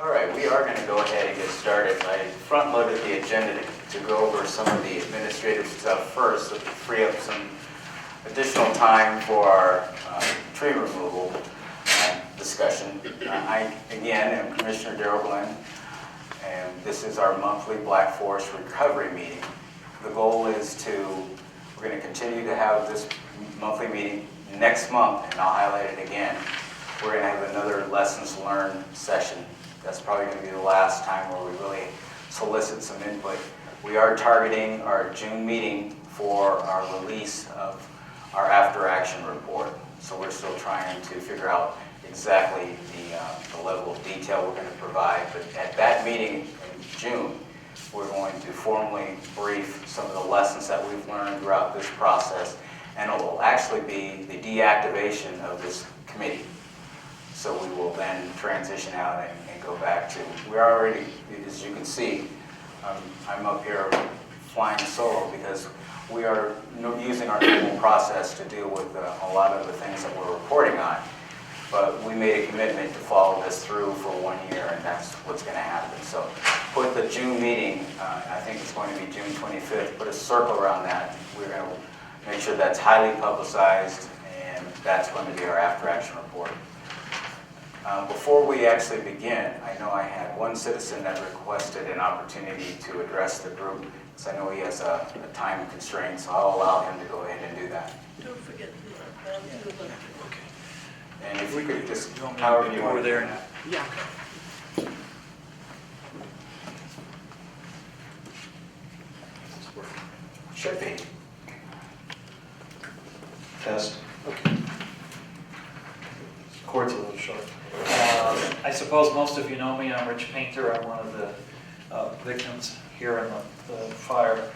All right, we are going to go ahead and get started. I front-loaded the agenda to go over some of the administrative stuff first, so to free up some additional time for our tree removal discussion. I, again, am Commissioner Darryl Glenn, and this is our monthly Black Forest Recovery meeting. The goal is we're going to continue to have this monthly meeting next month, and I'll highlight it again. We're going to have another lessons learned session. That's probably going to be the last time where we really solicit some input. We are targeting our June meeting for our release of our after action report. So we're still trying to figure out exactly the level of detail we're going to provide. But at that meeting in June, we're going to formally brief some of the lessons that we've learned throughout this process. And it will actually be the deactivation of this committee. So we will then transition out and go back to, we're already, as you can see, I'm up here flying solo because we are using our normal process to deal with a lot of the things that we're reporting on. But we made a commitment to follow this through for 1 year, and that's what's going to happen. So put the June meeting, I think it's going to be June 25th, put a circle around that. We're going to make sure that's highly publicized, and that's going to be our after action report. Before we actually begin, I know I had one citizen that requested an opportunity to address the group, because I know he has a time constraint, so I'll allow him to go ahead and do that. Don't forget the electric. Okay. And if we could just, however you want over there. Yeah. Should be. Test. Okay. Cord's a little short. I suppose most of you know me. I'm Rich Painter. I'm one of the victims here in the fire.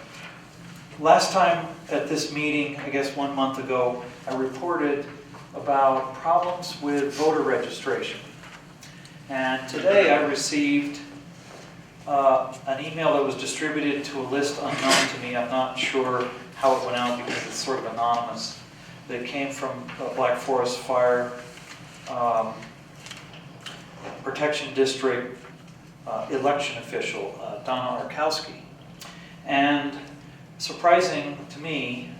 Last time at this meeting, I guess 1 month ago, I reported about problems with voter registration. And today I received an email that was distributed to a list unknown to me. I'm not sure how it went out because it's sort of anonymous. That came from a Black Forest Fire Protection District election official, Donna Arkowski. And surprising to me,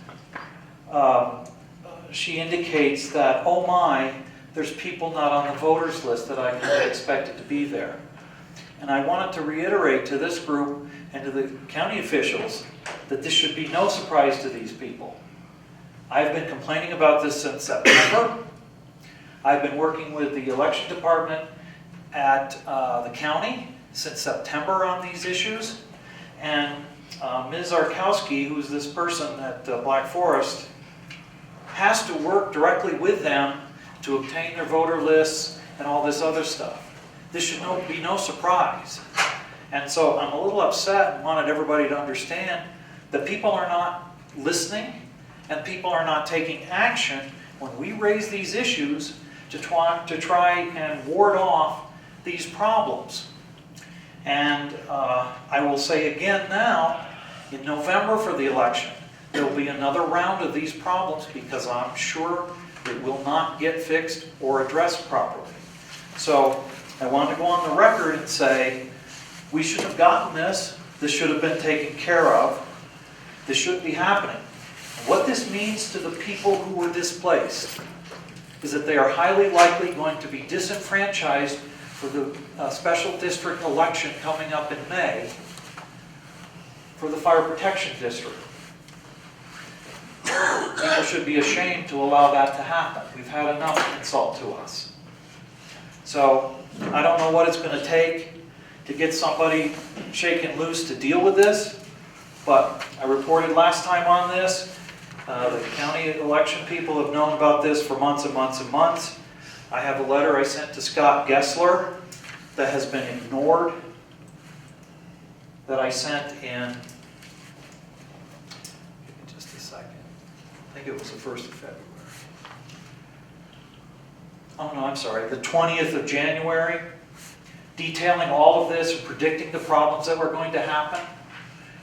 she indicates that, oh my, there's people not on the voters list that I had expected to be there. And I wanted to reiterate to this group and to the county officials that this should be no surprise to these people. I've been complaining about this since September. I've been working with the election department at the county since September on these issues. And Ms. Arkowski, who's this person at Black Forest, has to work directly with them to obtain their voter lists and all this other stuff. This should be no surprise. And so I'm a little upset and wanted everybody to understand that people are not listening and people are not taking action when we raise these issues to try and ward off these problems. And I will say again now, in November for the election, there will be another round of these problems because I'm sure it will not get fixed or addressed properly. So I want to go on the record and say, we should have gotten this. This should have been taken care of. This shouldn't be happening. What this means to the people who were displaced is that they are highly likely going to be disenfranchised for the special district election coming up in May for the Fire Protection District. People should be ashamed to allow that to happen. We've had enough insult to us. So I don't know what it's going to take to get somebody shaken loose to deal with this, but I reported last time on this. The county election people have known about this for months and months and months. I have a letter I sent to Scott Gessler that has been ignored, that I sent in, just a second, I think it was the 1st of February. Oh no, I'm sorry, the 20th of January, detailing all of this and predicting the problems that were going to happen.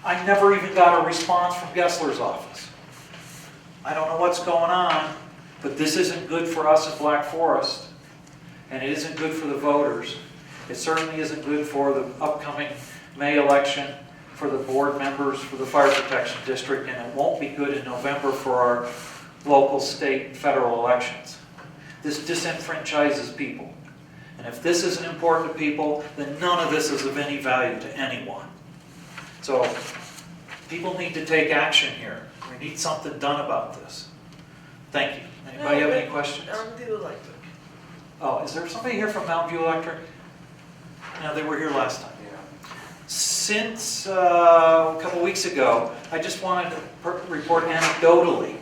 I never even got a response from Gessler's office. I don't know what's going on, but this isn't good for us in Black Forest, and it isn't good for the voters. It certainly isn't good for the upcoming May election, for the board members, for the Fire Protection District, and it won't be good in November for our local, state, and federal elections. This disenfranchises people. And if this isn't important to people, then none of this is of any value to anyone. So people need to take action here. We need something done about this. Thank you. Anybody have any questions? Mountain View Electric. Oh, is there somebody here from Mountain View Electric? No, they were here last time. Since a couple weeks ago, I just wanted to report anecdotally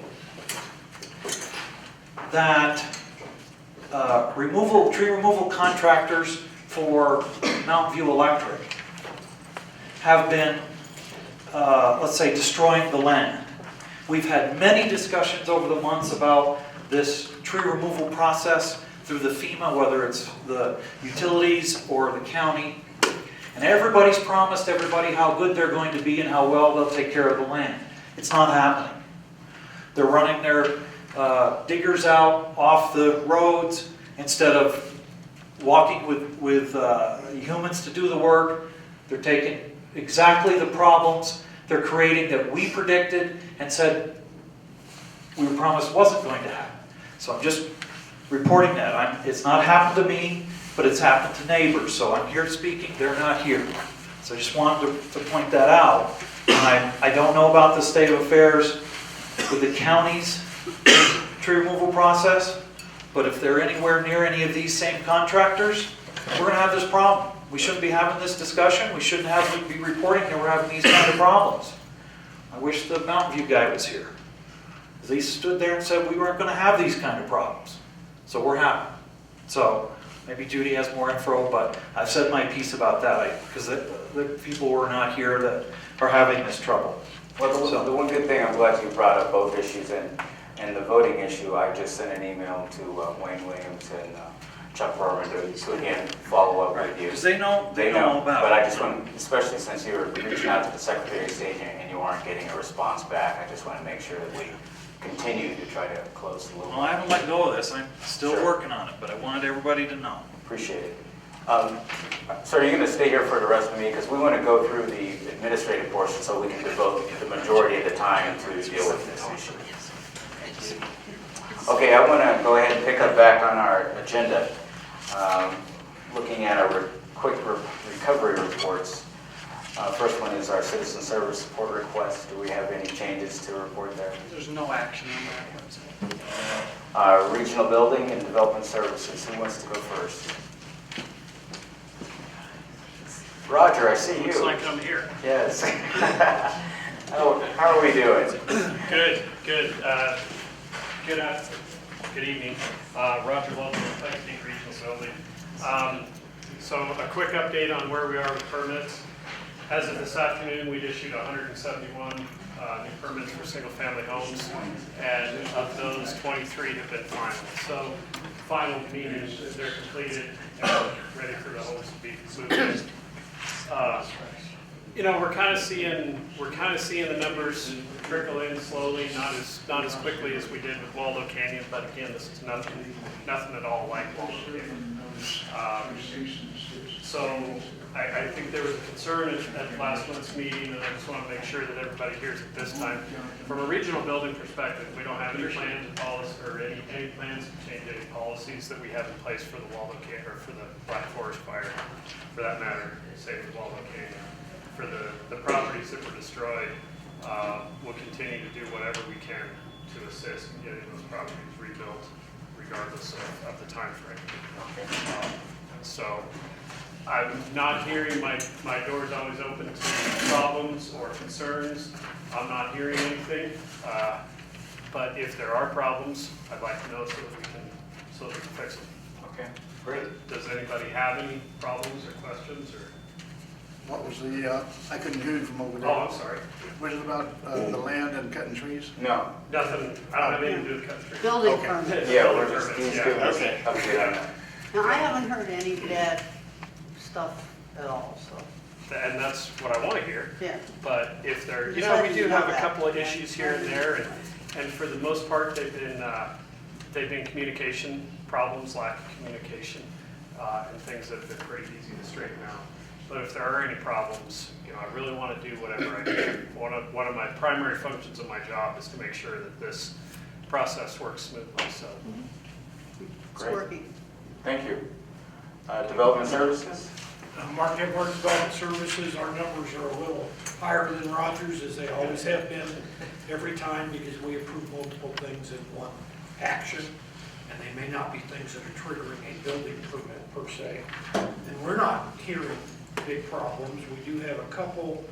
that tree removal contractors for Mountain View Electric have been, let's say, destroying the land. We've had many discussions over the months about this tree removal process through the FEMA, whether it's the utilities or the county. And everybody's promised everybody how good they're going to be and how well they'll take care of the land. It's not happening. They're running their diggers out off the roads instead of walking with humans to do the work. They're taking exactly the problems they're creating that we predicted and said we were promised wasn't going to happen. So I'm just reporting that. It's not happened to me, but it's happened to neighbors. So I'm here speaking, they're not here. So I just wanted to point that out. And I don't know about the state of affairs with the county's tree removal process, but if they're anywhere near any of these same contractors, we're going to have this problem. We shouldn't be having this discussion. We shouldn't be reporting that we're having these kind of problems. I wish the Mountain View guy was here. He stood there and said we weren't going to have these kind of problems. So we're happy. So maybe Judy has more info, but I've said my piece about that because the people were not here that are having this trouble. Well, the one good thing, I'm glad you brought up both issues, and the voting issue, I just sent an email to Wayne Williams and Chuck Berman to again follow up with you. Because they know about but it. I just want, especially since you were reaching out to the Secretary of State and you aren't getting a response back, I just want to make sure that we continue to try to close the loop. Well, I haven't let go of this. I'm still Sure. working on it, but I wanted everybody to know. Appreciate it. So are you going to stay here for the rest of the meeting? Because we want to go through the administrative portion so we can devote the majority of the time to deal with this issue. Okay, I want to go ahead and pick up back on our agenda, looking at our quick recovery reports. First one is our citizen service support request. Do we have any changes to report there? There's no action on that. Regional building and development services. Who wants to go first? Roger, I see you. Looks like I'm here. Yes. How are we doing? Good, good. Good evening. Roger Walton, Pleasant Peak Regional Building. So a quick update on where we are with permits. As of this afternoon, we'd issued 171 new permits for single-family homes, and of those, 23 have been final. So final meaning they're completed and ready for the homes to be moved in. You know, we're kind of seeing the numbers trickle in slowly, not as quickly as we did with Waldo Canyon, but again, this is nothing at all like Waldo Canyon. So I think there was a concern at last month's meeting, and I just want to make sure that everybody hears it this time. From a regional building perspective, we don't have any plans or any plans to change any policies that we have in place for the Waldo Canyon or for the Black Forest fire, for that matter, same with Waldo Canyon. For the properties that were destroyed, we'll continue to do whatever we can to assist in getting those properties rebuilt, regardless of the time frame. So I'm not hearing, my door's always open to problems or concerns. I'm not hearing anything, but if there are problems, I'd like to know so that we can fix them. Okay, great. Does anybody have any problems or questions or? What was the, I couldn't hear you from over there. Oh, I'm sorry. Was it about the land and cutting trees? No. Nothing, I don't have anything to do with country. Building Okay. permit. Yeah, we're just, he's Yeah. giving us Okay. an update on that. Now, I haven't heard any bad stuff at all, so, And that's what I want to hear. yeah. But if there, Just letting we do you know have a that. couple of issues here and there, and for the most part, they've been communication problems, lack of communication. and things that have been pretty easy to straighten out. But if there are any problems, I really want to do whatever I can. One of my primary functions of my job is to make sure that this process works smoothly, so. It's Great. working. Thank you. Development Services? Mark Edwards, Development Services, our numbers are a little higher than Rogers, as they always have been, every time, because we approve multiple things in one action, and they may not be things that are triggering a building permit per se. And we're not hearing big problems. We do have a couple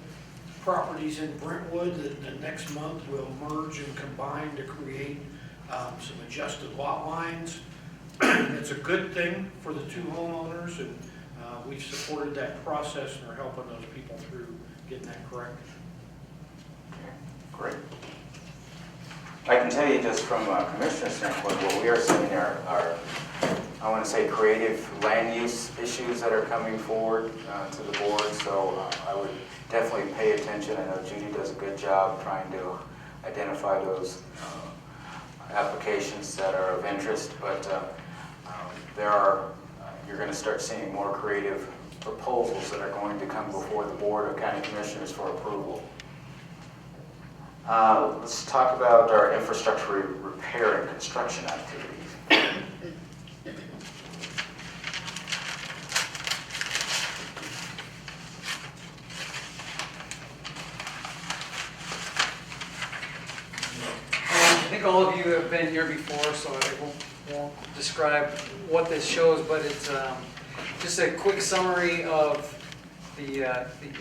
properties in Brentwood that the next month will merge and combine to create some adjusted lot lines. It's a good thing for the two homeowners, and we've supported that process and are helping those people through getting that correct. Great. I can tell you just from a commissioner standpoint, what we are seeing are I want to say, creative land use issues that are coming forward to the board. So I would definitely pay attention. I know Judy does a good job trying to identify those applications that are of interest, but you're going to start seeing more creative proposals that are going to come before the Board of County Commissioners for approval. Let's talk about our infrastructure repair and construction activities. I think all of you have been here before, so I won't describe what this shows, but it's just a quick summary of the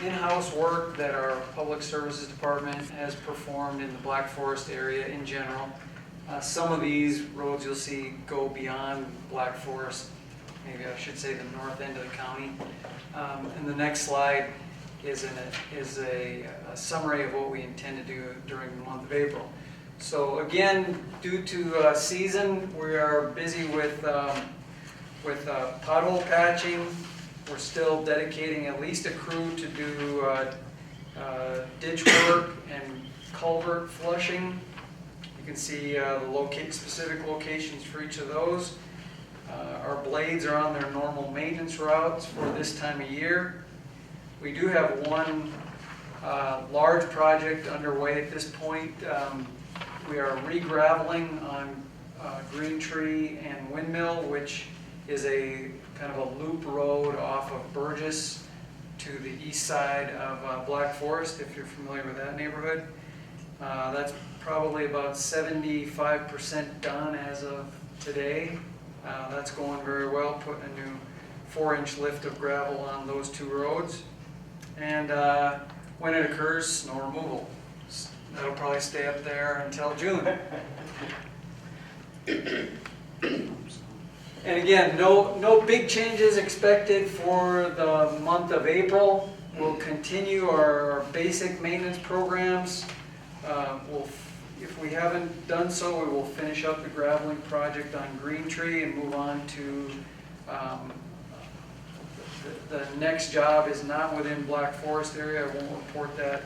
in-house work that our Public Services Department has performed in the Black Forest area in general. Some of these roads you'll see go beyond Black Forest, maybe I should say the north end of the county. And the next slide is a summary of what we intend to do during the month of April. So again, due to season, we are busy with pothole patching. We're still dedicating at least a crew to do ditch work and culvert flushing. You can see the specific locations for each of those. Our blades are on their normal maintenance routes for this time of year. We do have one large project underway at this point. We are re-graveling on Green Tree and Windmill, which is a kind of a loop road off of Burgess to the east side of Black Forest, if you're familiar with that neighborhood. That's probably about 75% done as of today. That's going very well, putting a new 4-inch lift of gravel on those two roads. And when it occurs, snow removal. That'll probably stay up there until June. And again, no big changes expected for the month of April. We'll continue our basic maintenance programs. If we haven't done so, we will finish up the graveling project on Green Tree and move on to the next job is not within Black Forest area. I won't report that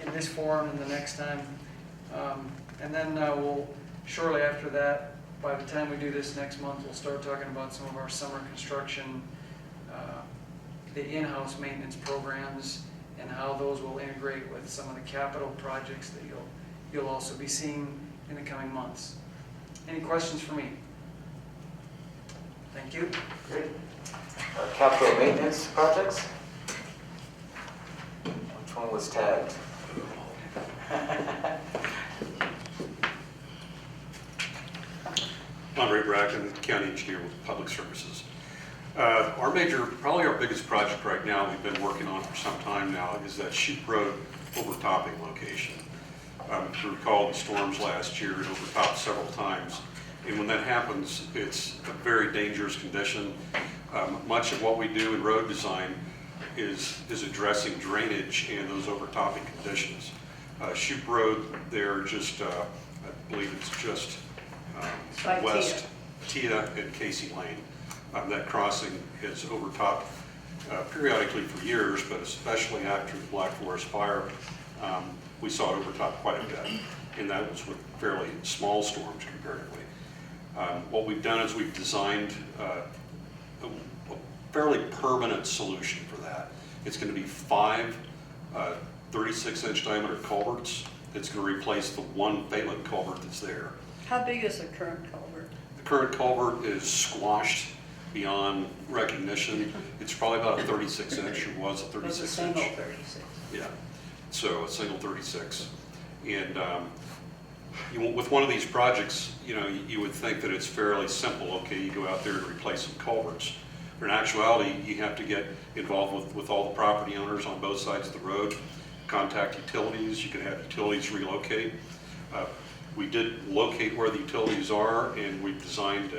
in this forum and the next time. And then we'll, shortly after that, by the time we do this next month, we'll start talking about some of our summer construction, the in-house maintenance programs, and how those will integrate with some of the capital projects that you'll also be seeing in the coming months. Any questions for me? Thank you. Great. Capital maintenance projects? Which one was tagged? I'm Ray Bracken, County Engineer with Public Services. Probably our biggest project right now we've been working on for some time now is that Shoup Road overtopping location. If you recall the storms last year, it overtopped several times. And when that happens, it's a very dangerous condition. Much of what we do in road design is addressing drainage and those overtopping conditions. Shoup Road there, just I believe it's just by west Tia and Casey Lane. That crossing has overtopped periodically for years, but especially after the Black Forest fire, we saw it overtop quite a bit, and that was with fairly small storms comparatively. What we've done is we've designed fairly permanent solution for that. It's going to be 5 36-inch diameter culverts. It's going to replace the one Phelan culvert that's there. How big is the current culvert? The current culvert is squashed beyond recognition. It's probably about a 36-inch, or was a It was a 36-inch. single 36. Yeah, so a single 36. And with one of these projects, you would think that it's fairly simple. Okay, you go out there and replace some culverts. But in actuality, you have to get involved with all the property owners on both sides of the road, contact utilities. You can have utilities relocate. We did locate where the utilities are, and we've designed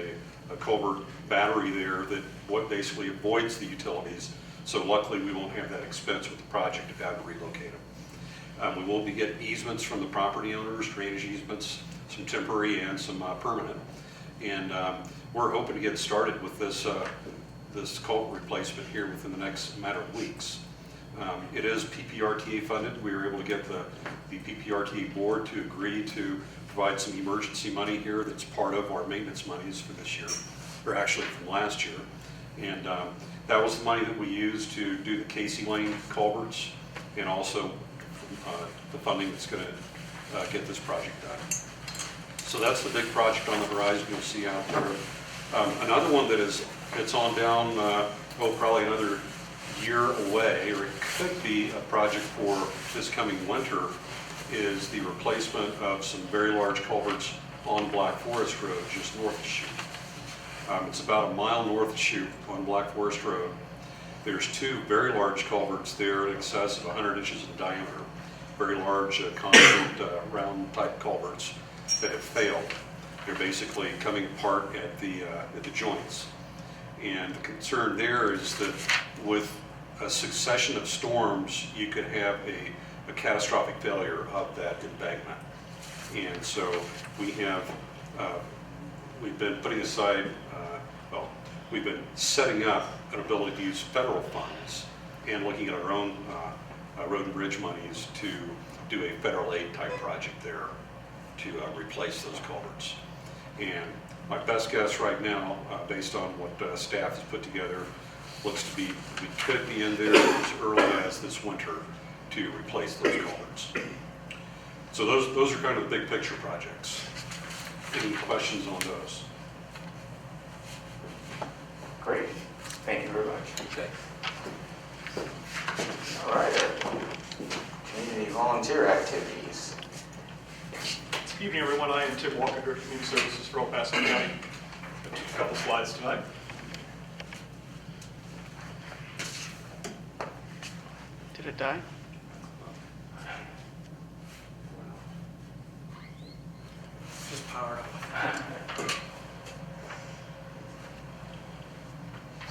a culvert battery there that basically avoids the utilities. So luckily, we won't have that expense with the project of having to relocate them. We will be getting easements from the property owners, drainage easements, some temporary and some permanent. And we're hoping to get started with this culvert replacement here within the next matter of weeks. It is PPRTA funded. We were able to get the PPRTA board to agree to provide some emergency money here that's part of our maintenance monies for this year, or actually from last year. And that was the money that we used to do the Casey Lane culverts, and also the funding that's going to get this project done. So that's the big project on the horizon you'll see out there. Another one that's on down, probably another year away, or it could be a project for this coming winter, is the replacement of some very large culverts on Black Forest Road, just north of Shoup. It's about a mile north of Shoup on Black Forest Road. There's 2 very large culverts there in excess of 100 inches in diameter, very large concrete round type culverts that have failed. They're basically coming apart at the joints. And the concern there is that with a succession of storms, you could have a catastrophic failure of that embankment. And so we've been putting aside, we've been setting up an ability to use federal funds and looking at our own road and bridge monies to do a federal aid type project there to replace those culverts. And my best guess right now, based on what staff has put together, looks to be we could be in there as early as this winter to replace those culverts. So those are kind of the big picture projects. Any questions on those? Great, thank you very much. Okay. All right, community volunteer activities. Good evening, everyone. I am Tim Walker, Director of Community Services for El Paso County. A couple slides tonight. Did it die? Just power up.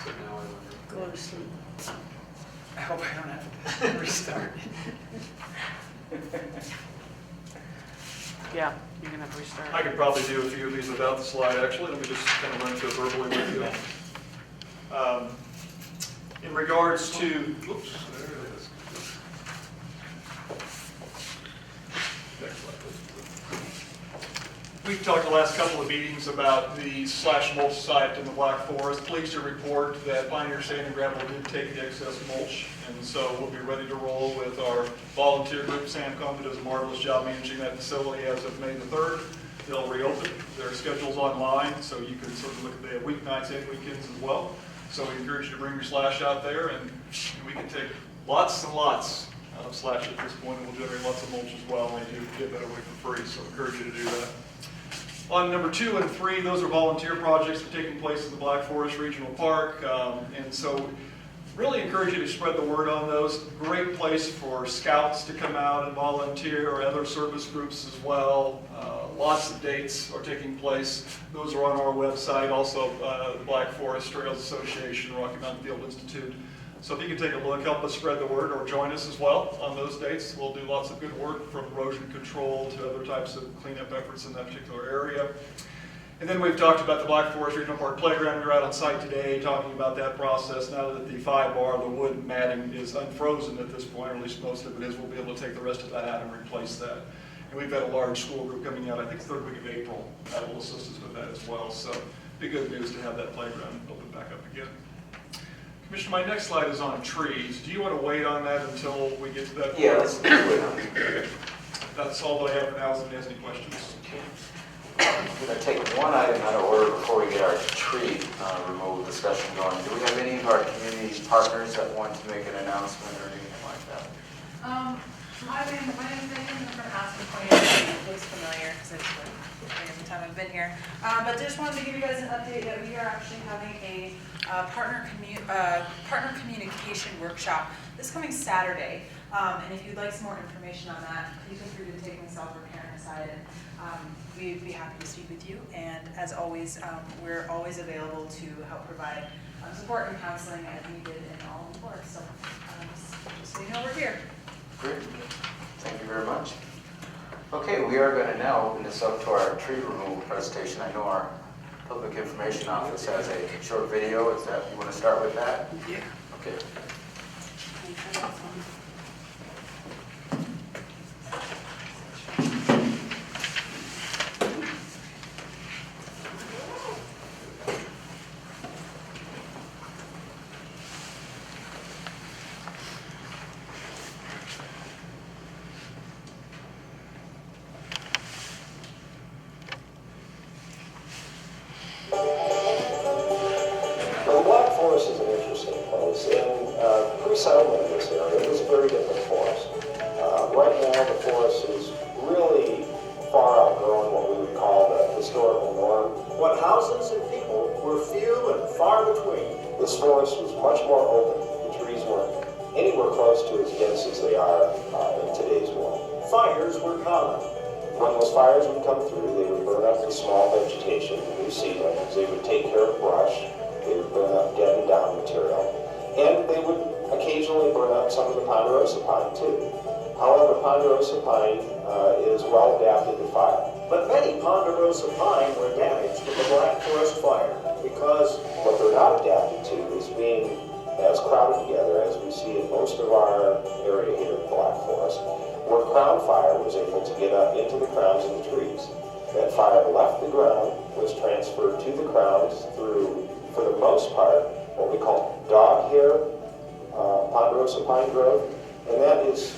So now I wonder. Go to sleep. I hope I don't have to restart. Yeah, you're gonna have to restart. I could probably do a few of these without the slide, actually. Let me just kind of run through it verbally with you. In regards to, oops, there it is. Next slide, please. We've talked the last couple of meetings about the slash mulch site in the Black Forest. Pleased to report that Pioneer Sand and Gravel did take the excess mulch, and so we'll be ready to roll with our volunteer group. Samcom, who does a marvelous job managing that facility as of May the 3rd. They'll reopen. Their schedule's online, so you can sort of look at the weeknights and weekends as well. So we encourage you to bring your slash out there, and we can take lots and lots of slash at this point, and we'll generate lots of mulch as well, and you give that away for free, so I encourage you to do that. On number 2 and 3, those are volunteer projects that are taking place in the Black Forest Regional Park, and so really encourage you to spread the word on those. Great place for scouts to come out and volunteer, or other service groups as well. Lots of dates are taking place. Those are on our website. Also, the Black Forest Trails Association, Rocky Mountain Field Institute. So if you can take a look, help us spread the word, or join us as well on those dates. We'll do lots of good work, from erosion control to other types of cleanup efforts in that particular area. And then we've talked about the Black Forest Regional Park Playground. We're out on site today talking about that process. Now that the 5-bar, the wood matting, is unfrozen at this point, or at least most of it is, we'll be able to take the rest of that out and replace that. And we've got a large school group coming out, I think it's the 3rd week of April, that will assist us with that as well. So be good news to have that playground open back up again. Commissioner, my next slide is on trees. Do you want to wait on that until we get to that? Yeah, let's do it. That's all that I have for now. If there's any questions. I'm going to take one item out of order before we get our tree removal discussion going. Do we have any of our community partners that want to make an announcement or anything like that? My name is Megan. I'm from Aspen Point. It looks familiar because it's been the time I've been here. But just wanted to give you guys an update that we are actually having a partner communication workshop this coming Saturday. And if you'd like some more information on that, please feel free to take myself or Karen aside, and we'd be happy to speak with you. And as always, we're always available to help provide support and counseling as needed and all in force. So just so you know, we're here. Great. Thank you very much. Okay, we are going to now open this up to our tree removal presentation. I know our Public Information Office has a short video. Is that, you want to start with that? Yeah. Okay. Well, the Black Forest is an interesting place, and pre-settlement in this area was a very different forest. Right now, the forest is really far outgrowing what we would call the historical norm. When houses and people were few and far between. This forest was much more open. The trees weren't anywhere close to as dense as they are in today's world. Fires were common. When those fires would come through, they would burn up the small vegetation, new seedlings. They would take care of brush. They would burn up dead and down material. And they would occasionally burn up some of the ponderosa pine too. However, ponderosa pine is well adapted to fire. But many ponderosa pine were damaged in the Black Forest fire because what they're not adapted to is being as crowded together as we see in most of our area here in Black Forest, where crown fire was able to get up into the crowns of the trees. That fire left the ground, was transferred to the crowns through, for the most part, what we call dog hair ponderosa pine growth, and that is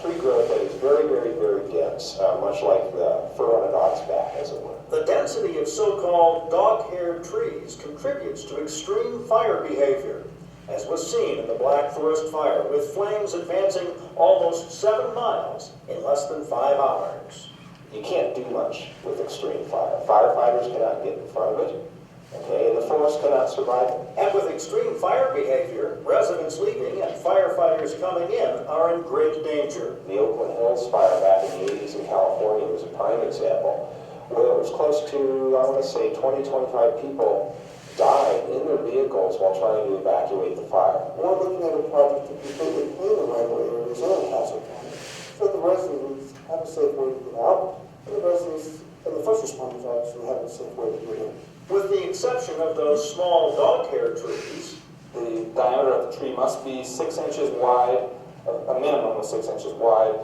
tree growth that is very, very, very dense, much like the fur on a dog's back, as it were. the density of so-called dog-haired trees contributes to extreme fire behavior, as was seen in the Black Forest fire, with flames advancing almost 7 miles in less than 5 hours. You can't do much with extreme fire. Firefighters cannot get in front of it. Okay, and the forest cannot survive it. And with extreme fire behavior, residents leaving and firefighters coming in are in great danger. The Oakland Hills fire back in the 80s in California was a prime example, where it was close to, I want to say, 20, 25 people died in their vehicles while trying to evacuate the fire. We're looking at a project to completely clean the right-of-way areas in Castle County, so the residents have a safe way to get out, and the residents and the first responders actually have a safe way to get in. With the exception of those small dog-hair trees, the diameter of the tree must be 6 inches wide, a minimum of 6 inches wide,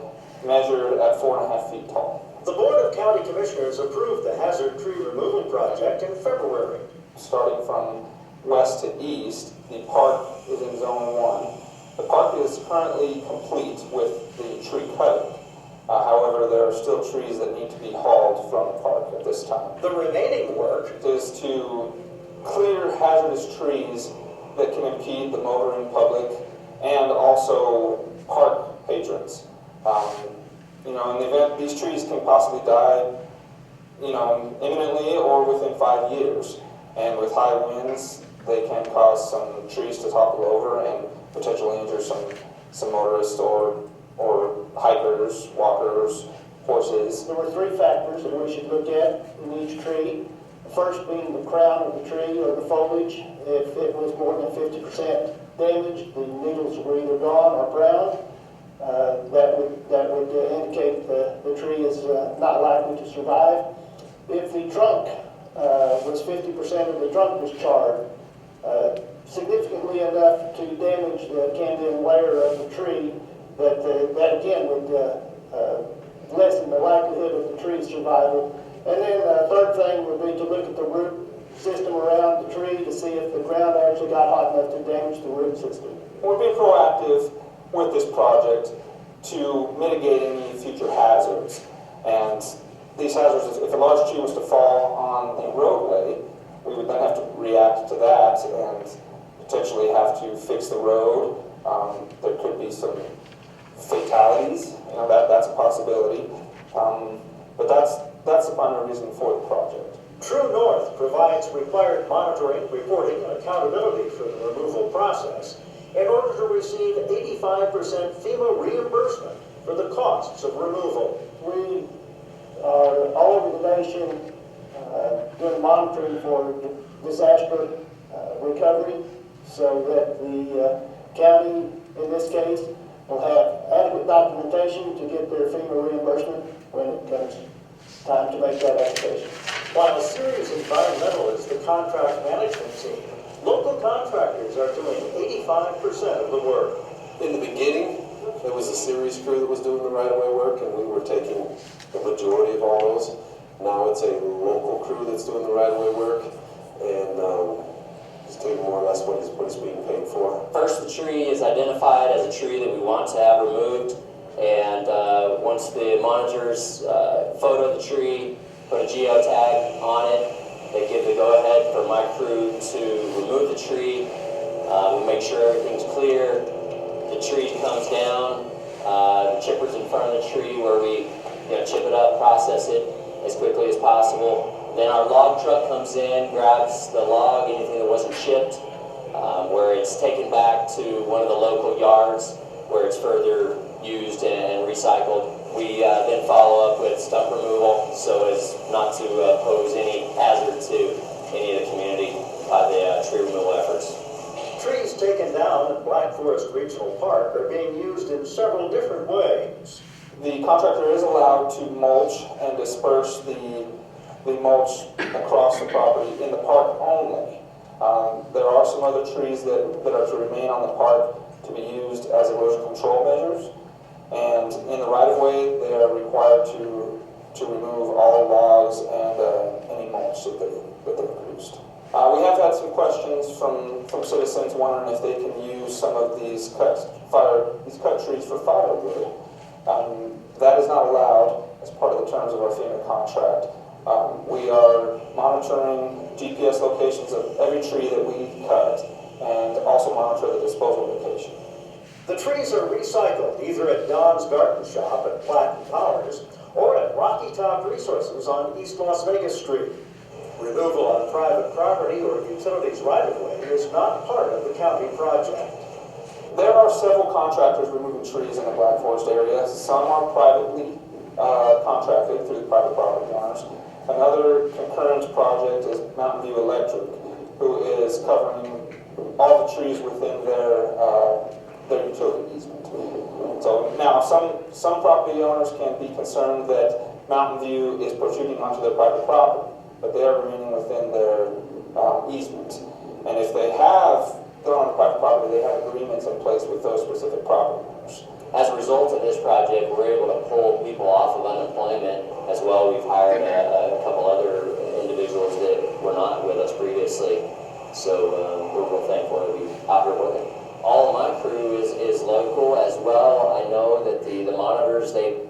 measured at 4.5 feet tall. The Board of County Commissioners approved the hazard tree removal project in February. Starting from west to east, the park is in Zone 1. The park is currently complete with the tree cutting. However, there are still trees that need to be hauled from the park at this time. The remaining work is to clear hazardous trees that can impede the motoring public and also park patrons. In the event these trees can possibly die, imminently or within 5 years. And with high winds, they can cause some trees to topple over and potentially injure some motorists or hikers, walkers, horses. There were 3 factors that we should look at in each tree. The first being the crown of the tree or the foliage. If it was more than 50% damaged, the needles were either gone or brown. That would indicate the tree is not likely to survive. If the trunk was 50% of the trunk was charred, significantly enough to damage the cambium layer of the tree, that again would lessen the likelihood of the tree's survival. And then the third thing would be to look at the root system around the tree to see if the ground actually got hot enough to damage the root system. We're being proactive with this project to mitigate any future hazards. And these hazards, if a large tree was to fall on the roadway, we would then have to react to that and potentially have to fix the road. There could be some fatalities, that's a possibility. But that's the primary reason for the project. True North provides required monitoring, reporting, and accountability for the removal process in order to receive 85% FEMA reimbursement for the costs of removal. We are all over the nation doing monitoring for disaster recovery so that the county, in this case, will have adequate documentation to get their FEMA reimbursement when it comes time to make that application. While Ceres Environmental is the contract management team, local contractors are doing 85% of the work. In the beginning, it was a Ceres crew that was doing the right-of-way work, and we were taking the majority of all those. Now it's a local crew that's doing the right-of-way work, and it's doing more or less what it's being paid for. First, the tree is identified as a tree that we want to have removed, and once the monitors photo the tree, put a geotag on it, they give the go-ahead for my crew to remove the tree. We make sure everything's clear. The tree comes down. The chipper's in front of the tree where we chip it up, process it as quickly as possible. Then our log truck comes in, grabs the log, anything that wasn't chipped, where it's taken back to one of the local yards where it's further used and recycled. We then follow up with stump removal so as not to pose any hazard to any of the community by the tree removal efforts. Trees taken down at Black Forest Regional Park are being used in several different ways. The contractor is allowed to mulch and disperse the mulch across the property in the park only. There are some other trees that are to remain on the park to be used as erosion control measures. And in the right-of-way, they are required to remove all logs and any mulch that they've produced. We have had some questions from citizens wondering if they can use some of these cut trees for firewood. That is not allowed as part of the terms of our FEMA contract. We are monitoring GPS locations of every tree that we cut and also monitor the disposal location. The trees are recycled either at Don's Garden Shop at Platten Towers or at Rocky Top Resources on East Las Vegas Street. Removal on private property or utilities right-of-way is not part of the county project. There are several contractors removing trees in the Black Forest area. Some are privately contracted through the private property owners. Another concurrent project is Mountain View Electric, who is covering all the trees within their utility easement. So now some property owners can be concerned that Mountain View is protruding onto their private property, but they are remaining within their easement. And if they have gone on private property, they have agreements in place with those specific property owners. As a result of this project, we're able to pull people off of unemployment as well. We've hired a couple other individuals that were not with us previously. So we're real thankful to be out here working. All of my crew is local as well. I know that the monitors they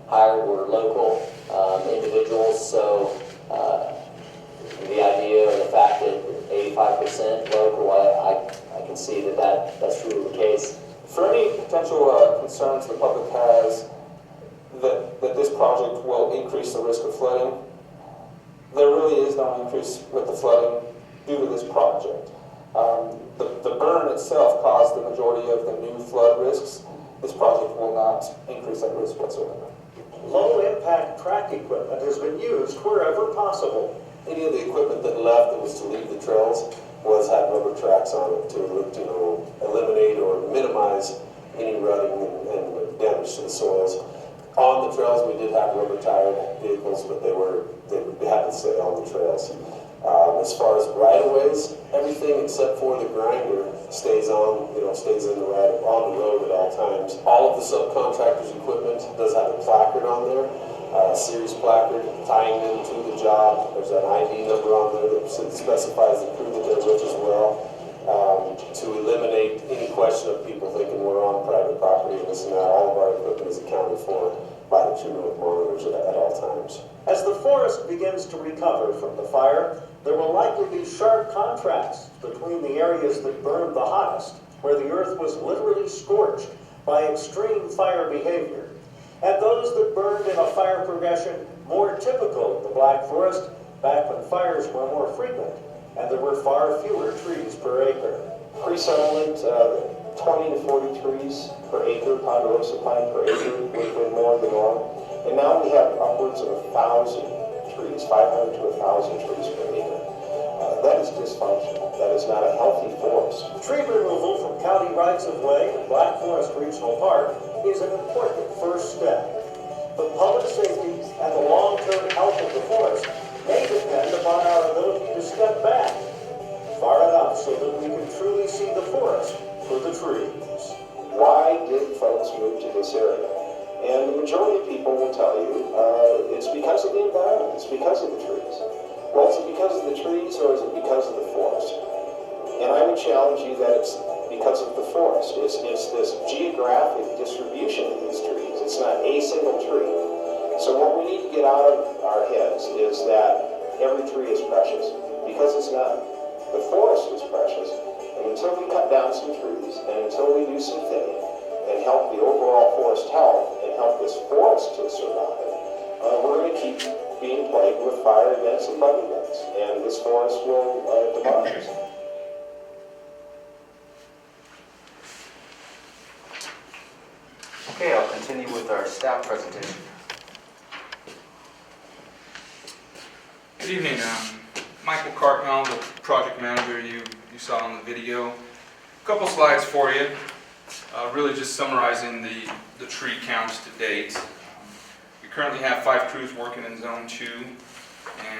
hired were local individuals. So the idea or the fact that 85% local, I can see that's truly the case. For any potential concerns the public has that this project will increase the risk of flooding, there really is no increase with the flooding due to this project. The burn itself caused the majority of the new flood risks. This project will not increase that risk whatsoever. Low-impact track equipment has been used wherever possible. Any of the equipment that left that was to leave the trails had rubber tracks on it to eliminate or minimize any rutting and damage to the soils. On the trails, we did have rubber-tired vehicles, but they had to stay on the trails. As far as right-of-ways, everything except for the grinder stays on the road at all times. All of the subcontractors' equipment does have a placard on there series placard tying them to the job. There's an ID number on there that specifies the crew that they're with as well, to eliminate any question of people thinking we're on private property and this and that. All of our equipment is accounted for by the tree north monitors at all times. As the forest begins to recover from the fire, there will likely be sharp contrasts between the areas that burned the hottest, where the earth was literally scorched by extreme fire behavior, and those that burned in a fire progression more typical of the Black Forest back when fires were more frequent and there were far fewer trees per acre. Pre-settlement, 20 to 40 trees per acre, ponderosa pine per acre, would have been more than norm. And now we have upwards of 1,000 trees, 500 to 1,000 trees per acre. That is dysfunctional. That is not a healthy forest. Tree removal from county rights-of-way and Black Forest Regional Park is an important first step. But public safety and the long-term health of the forest may depend upon our ability to step back far enough so that we can truly see the forest for the trees. Why did folks move to this area? And the majority of people will tell you it's because of the environment, it's because of the trees. Well, is it because of the trees or is it because of the forest? And I would challenge you that it's because of the forest. It's this geographic distribution of these trees. It's not a single tree. So what we need to get out of our heads is that every tree is precious, because it's not. The forest is precious, and until we cut down some trees, and until we do some thinning, and help the overall forest health, and help this forest to survive, we're going to keep being plagued with fire events and bug events, and this forest will demolish. Okay, I'll continue with our staff presentation. Good evening. Michael Cartmel, the project manager you saw in the video. A couple slides for you, really just summarizing the tree counts to date. We currently have 5 crews working in Zone 2,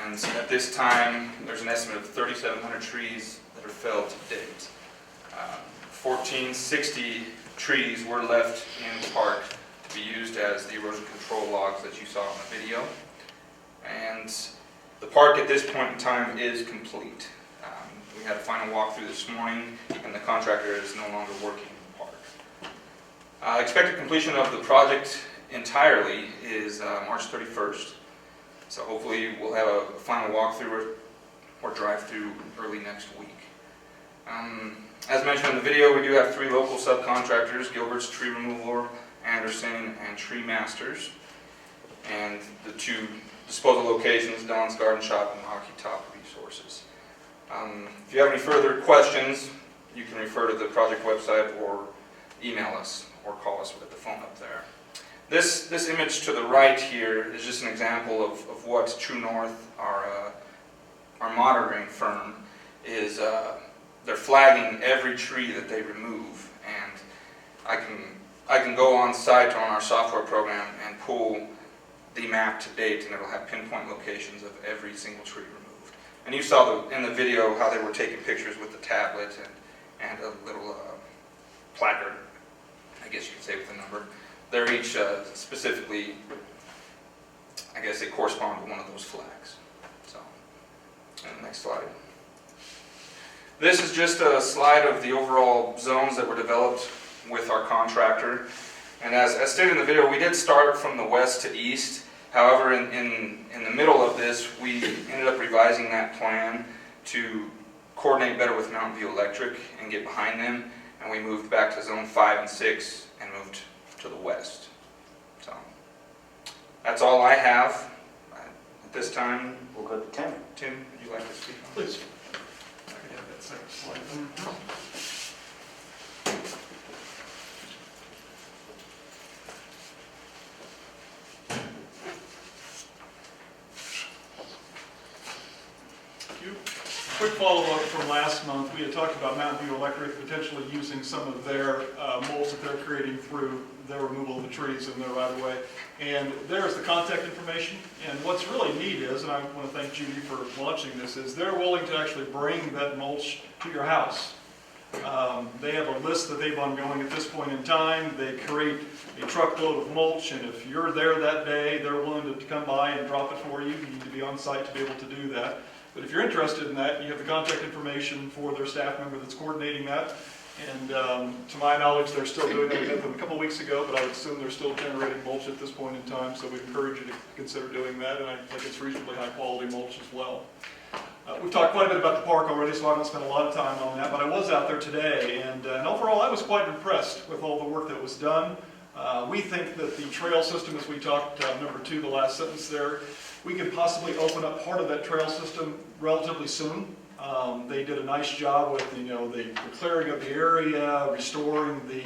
and at this time there's an estimate of 3,700 trees that are felled to date. 1,460 trees were left in the park to be used as the erosion control logs that you saw in the video. And the park at this point in time is complete. We had a final walkthrough this morning, and the contractor is no longer working in the park. Expected completion of the project entirely is March 31st. So hopefully we'll have a final walkthrough or drive-through early next week. As mentioned in the video, we do have 3 local subcontractors: Gilbert's Tree Removal, Anderson, and Tree Masters. And the 2 disposal locations, Don's Garden Shop and Rocky Top Resources. If you have any further questions, you can refer to the project website or email us or call us with the phone up there. This image to the right here is just an example of what True North, our monitoring firm, is. They're flagging every tree that they remove, and I can go on site on our software program and pull the map to date, and it'll have pinpoint locations of every single tree removed. And you saw in the video how they were taking pictures with the tablet and a little placard, I guess you could say, with a number. They're each specifically, I guess they correspond to one of those flags. So, and next slide. This is just a slide of the overall zones that were developed with our contractor. And as stated in the video, we did start from the west to east. However, in the middle of this, we ended up revising that plan to coordinate better with Mountain View Electric and get behind them. And we moved back to zone 5 and 6 and moved to the west. So that's all I have at this time. We'll go to Tim. Tim, would you like to speak on Please. I could have that second slide. Quick follow-up from last month. We had talked about Mountain View Electric potentially using some of their mulch that they're creating through their removal of the trees in their right-of-way. And there's the contact information. And what's really neat is, and I want to thank Judy for launching this, is they're willing to actually bring that mulch to your house. They have a list that they've ongoing at this point in time. They create a truckload of mulch, and if you're there that day, they're willing to come by and drop it for you. You need to be on site to be able to do that. But if you're interested in that, you have the contact information for their staff member that's coordinating that. And to my knowledge, they're still doing that. We met them a couple weeks ago, but I would assume they're still generating mulch at this point in time. So we encourage you to consider doing that, and I think it's reasonably high quality mulch as well. We've talked quite a bit about the park already, so I won't spend a lot of time on that, but I was out there today, and overall I was quite impressed with all the work that was done. We think that the trail system, as we talked, number 2, the last sentence there, we could possibly open up part of that trail system relatively soon. They did a nice job with the clearing of the area, restoring the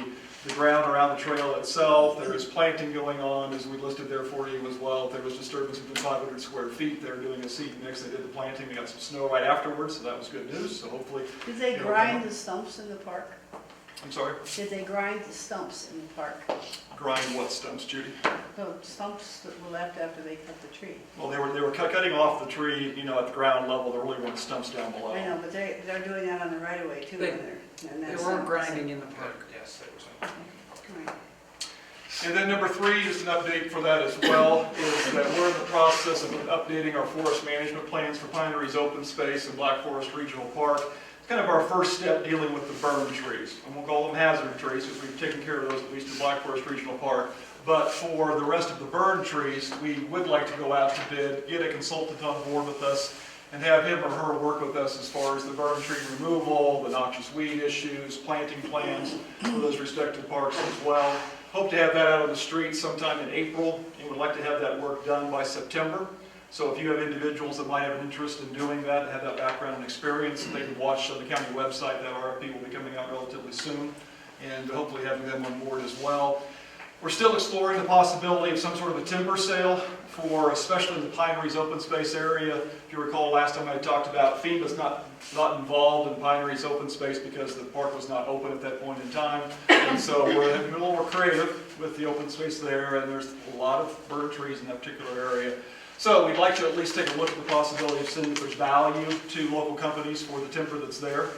ground around the trail itself. There is planting going on, as we listed there for you as well. If there was disturbance within 500 square feet, they're doing a seed mix. They did the planting. They got some snow right afterwards, so that was good news. So hopefully... Did they grind the stumps in the park? I'm sorry? Did they grind the stumps in the park? Grind what stumps, Judy? The stumps that were left after they cut the tree. Well, they were cutting off the tree, at the ground level. There really weren't stumps down below. I know, but they're doing that on the right of way too. They weren't grinding in the park. Yes, there was. Right. And then number 3, just an update for that as well, is that we're in the process of updating our forest management plans for Pine Ridge Open Space and Black Forest Regional Park. It's kind of our first step dealing with the burn trees. And we'll call them hazard trees because we've taken care of those at least in Black Forest Regional Park. But for the rest of the burn trees, we would like to go out to bid, get a consultant on board with us, and have him or her work with us as far as the burn tree removal, the noxious weed issues, planting plans for those respective parks as well. Hope to have that out on the street sometime in April, and would like to have that work done by September. So if you have individuals that might have an interest in doing that, have that background and experience, they can watch on the county website. That RFP will be coming out relatively soon, and hopefully having them on board as well. We're still exploring the possibility of some sort of a timber sale for, especially in the Pine Ridge Open Space area. If you recall, last time I talked about FEMA's not involved in Pine Ridge Open Space because the park was not open at that point in time. And so we're a little more creative with the open space there, and there's a lot of bird trees in that particular area. So we'd like to at least take a look at the possibility of seeing if there's value to local companies for the timber that's there.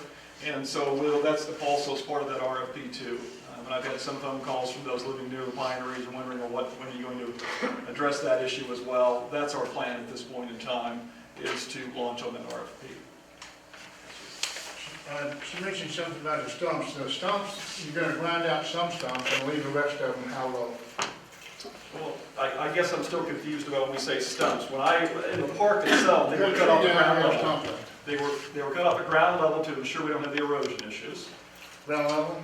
And so that's also as part of that RFP too. And I've had some phone calls from those living near the Pine Ridge and wondering, well, when are you going to address that issue as well? That's our plan at this point in time, is to launch on that RFP. She mentioned something about the stumps. The stumps, you're going to grind out some stumps and leave the rest of them how low? Well, I guess I'm still confused about when we say stumps. In the park itself, they were cut off at ground level. They were cut off at ground level to ensure we don't have the erosion issues. Ground level?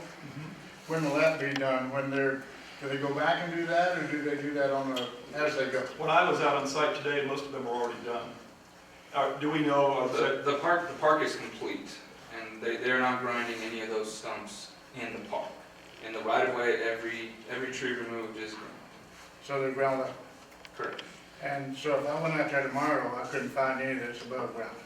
When will that be done? Do they go back and do that, or do they do that as they go? When I was out on site today, most of them were already done. Do we know? The park is complete, and they're not grinding any of those stumps in the park. In the right of way, every tree removed is ground. So they're ground level? Correct. And so if I went out there tomorrow, I couldn't find any that's above ground?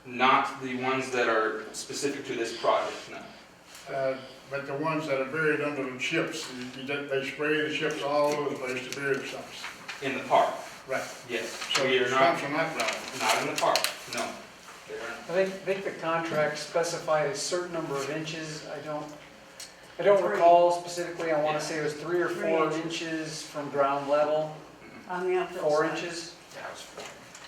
Not the ones that are specific to this project, no. But the ones that are buried under the chips, they spray the chips all over the place to bury the stumps. In the park? Right. Yes. So We the are stumps are not ground? not in the park, no. I think the contract specified a certain number of inches. I don't recall specifically. I want to say it was 3 or 4 inches from ground level. On the uphill 4 side. inches.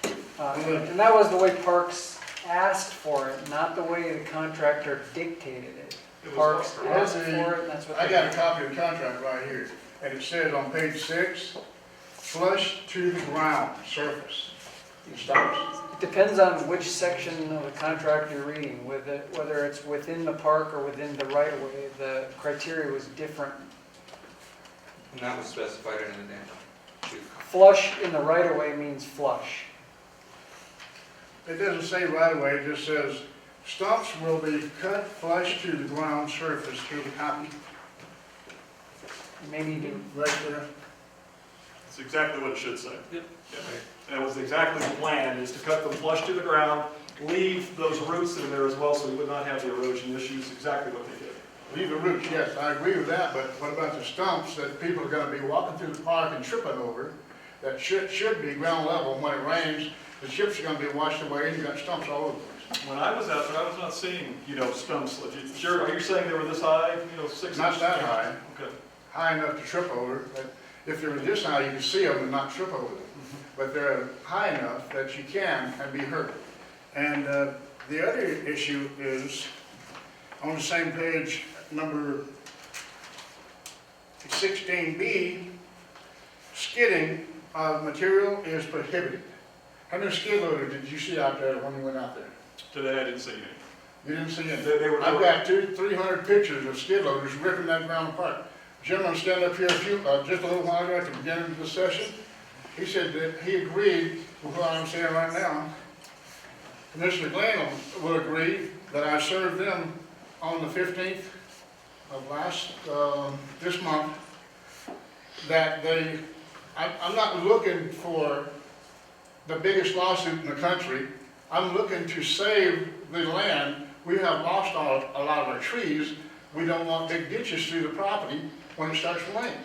Yeah, it was And that was the way Parks asked for it, not the way the contractor dictated it. Parks asked for it, and that's what I they got a did. copy of the contract right here, and it says on page 6, flush to the ground surface. It stops. It depends on which section of the contract you're reading, whether it's within the park or within the right-of-way. The criteria was different. And that was specified in the dam. Flush in the right-of-way means flush. It doesn't say right away, it just says stumps will be cut flush to the ground surface through the copy. Maybe Right there. That's exactly what it should say. Yep. Yeah. That was exactly the plan, is to cut them flush to the ground, leave those roots in there as well so we would not have the erosion issues, exactly what they did. Leave the roots, yes, I agree with that, but what about the stumps that people are going to be walking through the park and tripping over? that should be ground level. When it rains, the chips are gonna be washed away and you got stumps all over the place. When I was out there, I was not seeing, stumps. Sure, are you saying they were this high, 6 Not inches? that high, Okay. high enough to trip over, but if they were this high, you could see them and not trip over them. But they're high enough that you can and be hurt. And the other issue is, on the same page, number 16B, skidding of material is prohibited. How many skid loaders did you see out there when you went out there? Today I didn't see any. You didn't see any? They were- I've got 300 pictures of skid loaders ripping that ground apart. Gentleman stand up here just a little while ago at the beginning of the session. He said that he agreed with what I'm saying right now. Commissioner Glenn will agree that I served them on the 15th of this month, that I'm not looking for the biggest lawsuit in the country. I'm looking to save the land. We have lost a lot of our trees. We don't want big ditches through the property when it starts raining.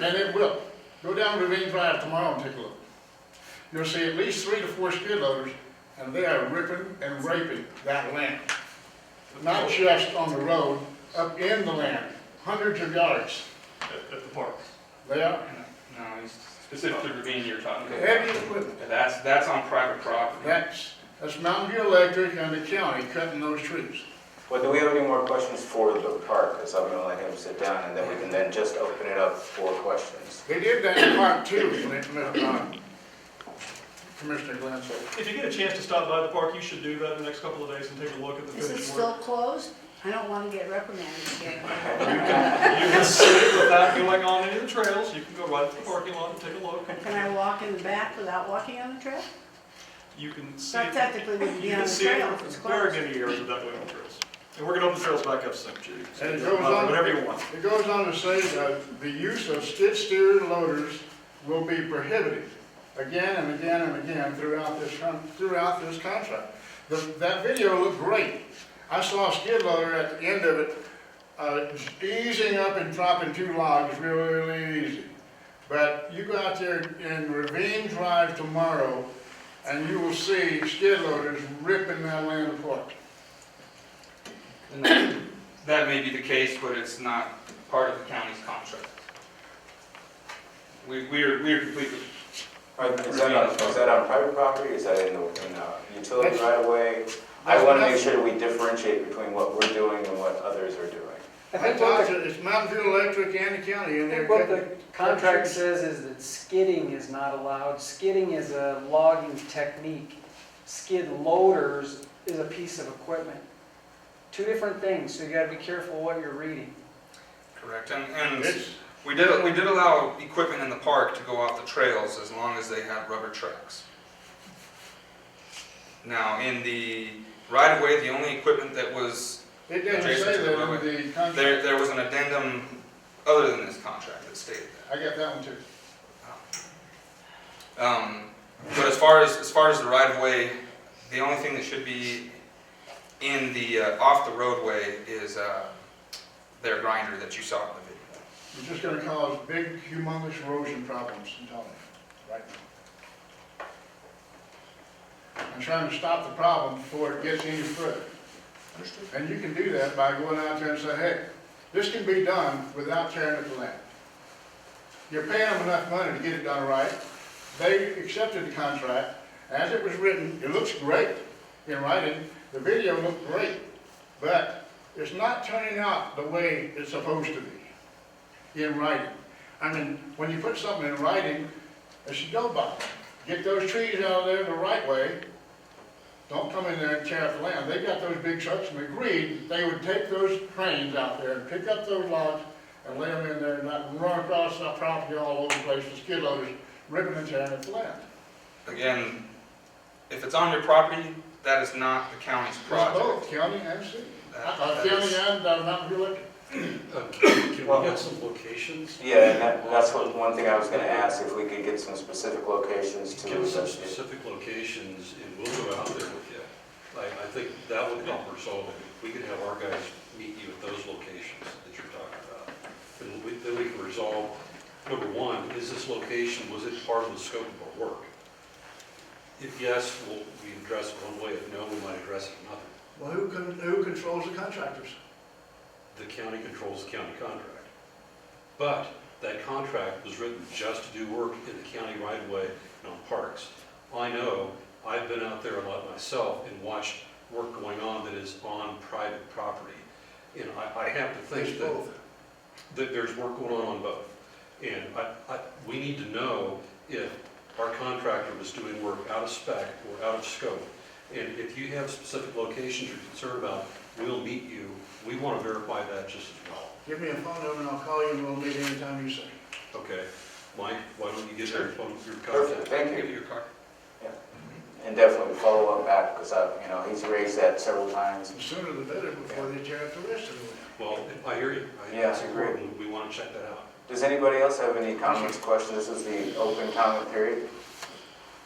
And it will. Go down Ravine Drive tomorrow and take a look. You'll see at least 3 to 4 skid loaders, and they are ripping and raping that land. Not just on the road, up in the land, hundreds of yards. At the park. They are. No, it's specifically ravine you're talking about. Heavy equipment. That's on private property. That's Mountain View Electric and the county cutting those trees. Well, do we have any more questions for the park? Because I'm going to let him sit down and then we can then just open it up for questions. They did that in part two, Commissioner Glenn said. If you get a chance to stop by the park, you should do that in the next couple of days and take a look at the Is it finished still work. closed? I don't want to get reprimanded again. You can see it without going on any of the trails. You can go right to the parking lot and take a look. Can I walk in the back without walking on the trail? You can see That it. technically wouldn't be You on can the see it trail if it's from very closed. many areas without going on the trails. And we're gonna open the trails back up soon, Judy. So And it you goes can on, whatever you want. it goes on to say that the use of skid steer loaders will be prohibited again and again and again throughout this contract. That video looked great. I saw a skid loader at the end of it, easing up and dropping 2 logs really easy. But you go out there in Ravine Drive tomorrow and you will see skid loaders ripping that land apart. And that may be the case, but it's not part of the county's contract. We're completely. Is that on private property, or is that in the utility right of way? I want to make sure that we differentiate between what we're doing and what others are doing. I talked to, it's Mountain View Electric and the county, and I they're think what the contract says is that skidding is not allowed. Skidding is a logging technique. Skid loaders is a piece of equipment. 2 different things, so you gotta be careful what you're reading. Correct, and we did allow equipment in the park to go off the trails as long as they had rubber tracks. Now, in the right-of-way, the only equipment that was It doesn't adjacent say to the that roadway, in the contract. there was an addendum other than this contract that stated that. I got that one too. But as far as the right-of-way, the only thing that should be in the off the roadway is their grinder that you saw in the video. It's just gonna cause big, humongous erosion problems in Tony, right now. I'm trying to stop the problem before it gets any further. Understood. And you can do that by going out there and saying, hey, this can be done without tearing up the land. You're paying them enough money to get it done right. They accepted the contract. As it was written, it looks great in writing. The video looked great, but it's not turning out the way it's supposed to be in writing. I mean, when you put something in writing, it should go by. Get those trees out of there the right way. Don't come in there and tear up the land. They got those big trucks and agreed that they would take those cranes out there and pick up those logs and lay them in there and not run across the property all over the place with skid loaders ripping and tearing up the land. Again, if it's on your property, that is not the county's It's project. both county and city. That County is- and Mountain View Electric. Can we get some locations? Yeah, and that's one thing I was going to ask, if we could get some specific locations to. Give us some specific locations and we'll go out there with you. I think that would help resolve it. We could have our guys meet you at those locations that you're talking about. Then we can resolve number one, is this location, was it part of the scope of our work? If yes, we address it one way. If no, we might address it another. Well, who controls the contractors? The county controls the county contract. But that contract was written just to do work in the county right of way and on parks. I know, I've been out there a lot myself and watched work going on that is on private property. And I have to think that there's work going on both. And we need to know if our contractor was doing work out of spec or out of scope. And if you have specific locations you're concerned about, we'll meet you. We want to verify that just as well. Give me a phone number and I'll call you and we'll meet anytime you say. Okay. Mike, why don't you get your phone, your Perfect, contact? thank you. Give me your card. Yeah. And definitely follow up back, because he's raised that several times. The sooner the better before they tear up the rest of the land. Well, I hear you. Yeah, It's I agree. important. We want to check that out. Does anybody else have any comments, questions? This is the open comment period.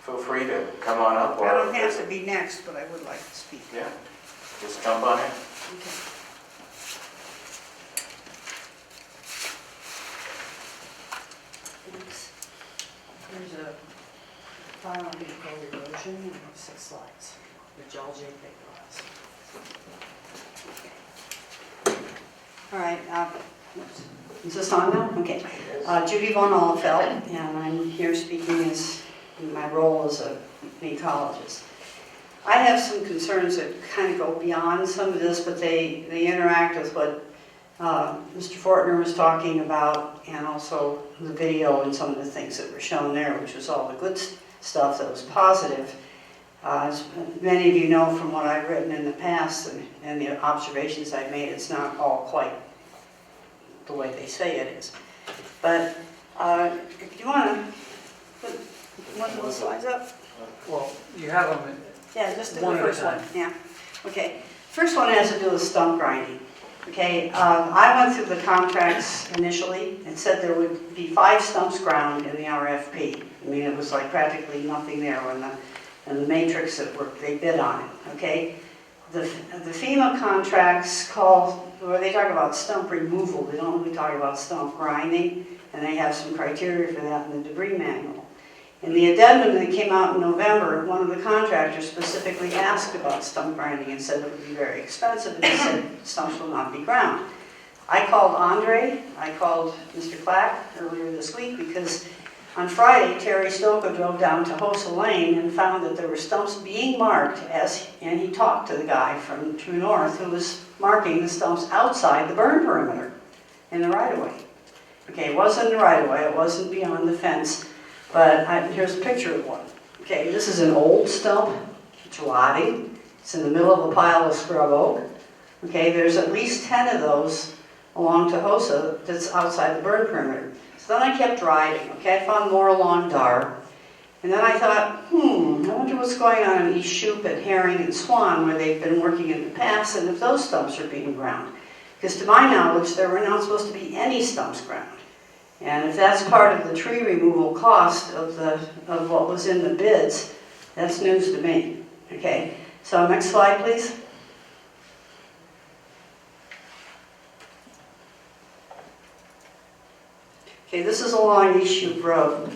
Feel free to come on up. I don't have to be next, but I would like to speak. Yeah, just jump on in. Okay. Thanks. There's a file on vehicle erosion and 6 slides, which all Jay has. All right, oops. Is this on now? Okay. Judy Von Allfeld, and I'm here speaking as in my role as an ecologist. I have some concerns that kind of go beyond some of this, but they interact with what Mr. Fortner was talking about, and also the video and some of the things that were shown there, which was all the good stuff that was positive. As many of you know from what I've written in the past and the observations I've made, it's not all quite the way they say it is. But if you want to put one of the slides up? Well, you have them. Yeah, just the One at a first one. time. Yeah. Okay. First one has to do with stump grinding. Okay. I went through the contracts initially and said there would be 5 stumps ground in the RFP. I mean, it was like practically nothing there when the matrix that they bid on it. Okay. The FEMA contracts where they talk about stump removal. They don't really talk about stump grinding, and they have some criteria for that in the debris manual. In the addendum that came out in November, one of the contractors specifically asked about stump grinding and said it would be very expensive, and he said stumps will not be ground. I called Andre, I called Mr. Clack earlier this week because on Friday, Terry Stoka drove down to Hosa Lane and found that there were stumps being marked and he talked to the guy from True North who was marking the stumps outside the burn perimeter in the right-of-way. Okay, it wasn't in the right-of-way, it wasn't beyond the fence, but here's a picture of one. Okay, this is an old stump, it's rotting, it's in the middle of a pile of scrub oak. Okay, there's at least 10 of those along Tohosa that's outside the burn perimeter. So then I kept driving, okay, I found more along Dar. And then I thought, I wonder what's going on in East Shoup at Herring and Swan where they've been working in the past and if those stumps are being ground. Because to my knowledge, there were not supposed to be any stumps ground. And if that's part of the tree removal cost of what was in the bids, that's news to me, okay? So next slide, please. Okay, this is along East Shoup Road.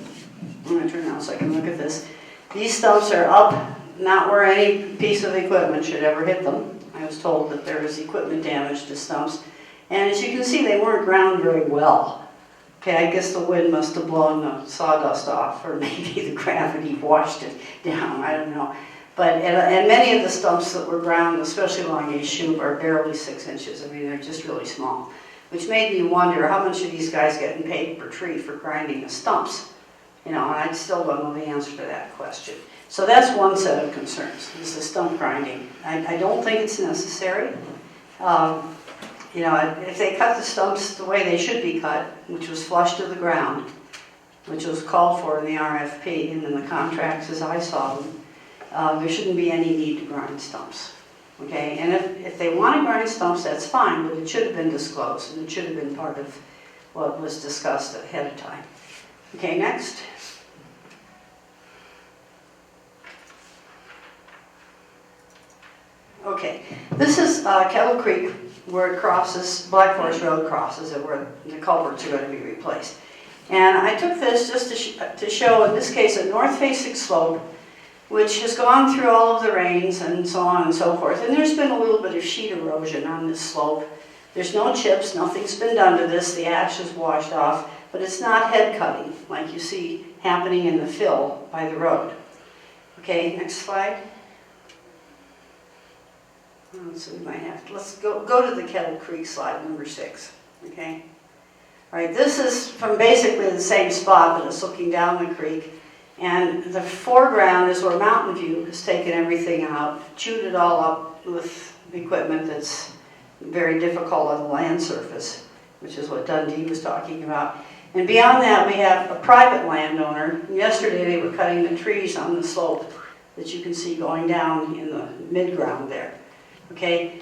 I'm going to turn around so I can look at this. These stumps are up, not where any piece of equipment should ever hit them. I was told that there was equipment damage to stumps. And as you can see, they weren't ground very well. Okay, I guess the wind must have blown the sawdust off, or maybe the gravity washed it down, I don't know. But, and many of the stumps that were ground, especially along East Shoup, are barely 6 inches. I mean, they're just really small. Which made me wonder, how much are these guys getting paid per tree for grinding the stumps? You know, and I still don't know the answer to that question. So that's one set of concerns, is the stump grinding. I don't think it's necessary. You know, if they cut the stumps the way they should be cut, which was flush to the ground, which was called for in the RFP and in the contracts as I saw them, there shouldn't be any need to grind stumps. Okay, and if they want to grind stumps, that's fine, but it should have been disclosed, and it should have been part of what was discussed ahead of time. Okay, next. Okay, this is Kettle Creek, where it crosses, Black Forest Road crosses, and where the culverts are going to be replaced. And I took this just to show, in this case, a north-facing slope, which has gone through all of the rains and so on and so forth. And there's been a little bit of sheet erosion on this slope. There's no chips, nothing's been done to this, the ash is washed off, but it's not head cutting like you see happening in the fill by the road. Okay, next slide. So we might have to, let's go to the Kettle Creek slide, number 6, okay? All right, this is from basically the same spot, but it's looking down the creek. And the foreground is where Mountain View has taken everything out, chewed it all up with equipment that's very difficult on the land surface, which is what Dundee was talking about. And beyond that, we have a private landowner. Yesterday, they were cutting the trees on the slope that you can see going down in the mid-ground there. Okay,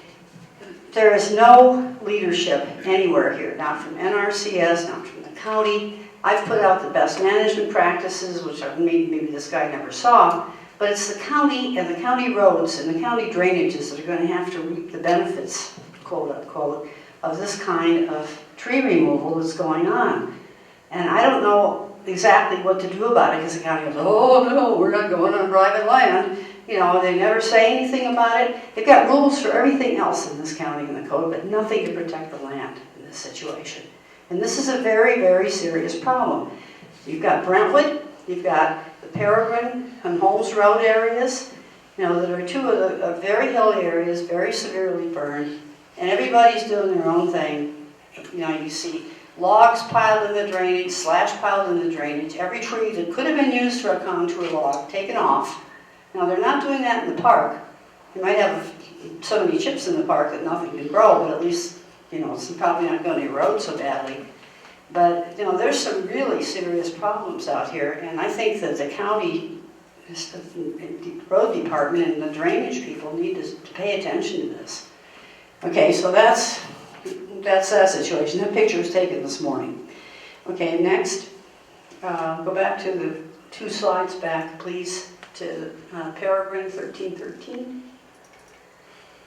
there is no leadership anywhere here, not from NRCS, not from the county. I've put out the best management practices, which maybe this guy never saw, but it's the county and the county roads and the county drainages that are going to have to reap the benefits, quote unquote, of this kind of tree removal that's going on. And I don't know exactly what to do about it, because the county goes, oh no, we're not going on private land. You know, they never say anything about it. They've got rules for everything else in this county in the code, but nothing to protect the land in this situation. And this is a very, very serious problem. You've got Brentwood, you've got the Peregrine and Holmes Road areas, you know, that are two of the very hilly areas, very severely burned, and everybody's doing their own thing. You know, you see logs piled in the drainage, slash piled in the drainage, every tree that could have been used for a contour log taken off. Now, they're not doing that in the park. You might have so many chips in the park that nothing can grow, but at least, you know, it's probably not going to erode so badly. But, you know, there's some really serious problems out here, and I think that the county, the road department and the drainage people need to pay attention to this. Okay, so that's that situation. That picture was taken this morning. Okay, next, go back to the 2 slides back, please, to Peregrine 1313.